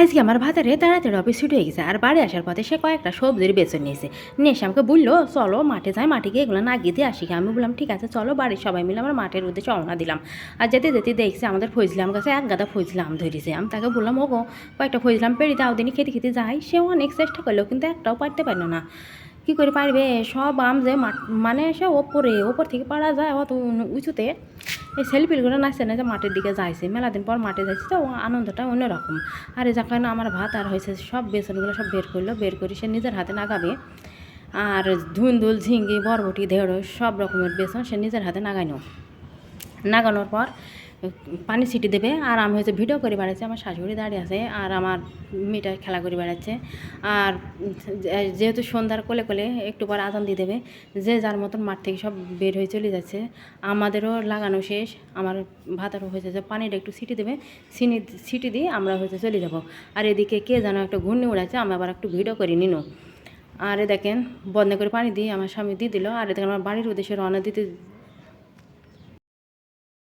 আজকে আমার ভাতারে তাড়াতাড়ি অফিস ছুটি হয়ে গেছে আর বাড়ি আসার পথে সে কয়েকটা সবজির বেচন নিয়েছে নিয়ে এসে আমাকে বললো চলো মাঠে যাই মাঠে গিয়ে এগুলো নাগিয়ে দিয়ে আসি আমি বললাম ঠিক আছে চলো বাড়ির সবাই মিলে আমার মাঠের উদ্দেশ্যে রওনা দিলাম। আর যেতে যেতে দেখছি আমাদের ফজলাম গাছে এক গাদা ফজলাম ধরেছে। আমি তাকে বললাম ও গো কয়েকটা ফজলাম পেড়ি দাও দিনই খেতে খেতে যাই। সেও অনেক চেষ্টা করলো কিন্তু একটাও পারতে পারলো না। কী করে পারবে সব আম যে মানে সে ওপর থেকে পাড়া যায় অত উঁচুতে। এই ছেলেপিলগুলো নাচতে নাচতে মাঠের দিকে যাইছে, মেলাদিন পর মাঠে যাইছে তো আনন্দটা অন্যরকম। আর এই যখন আমার ভাত আর হয়েছে সব বেসনগুলো সব বের করলো, বের করে সে নিজের হাতে নাগাবে। আর ধুন্দুল ঝিঙ্গি বরবটি ঢেঁড়স সব রকমের বেসন সে নিজের হাতে নাগানোর পর পানি ছিটি দেবে। আর আমি হচ্ছে ভিডিও করে বেড়াচ্ছি, আমার শাশুড়ি দাঁড়িয়ে আছে আর আমার মেয়েটা খেলা করে বেড়াচ্ছে। আর যেহেতু সন্ধ্যার কোলে কোলে একটু পর আজান দিয়ে দেবে, যে যার মতন মাঠ থেকে সব বের হয়ে চলে যাচ্ছে। আমাদেরও লাগানো শেষ, আমার ভাতারও হয়েছে যে পানিটা একটু ছিটি দেবে, ছিটি দিয়ে আমরা হচ্ছে চলে যাব। আর এদিকে কে যেন একটা ঘূর্ণি উড়াচ্ছে, আমি আবার একটু ভিডিও করে নিন। আর দেখেন বন্ধ করে পানি দিয়ে আমার স্বামী দিয়ে দিল। আর দেখেন আমার বাড়ির উদ্দেশ্যে রওনা দিতে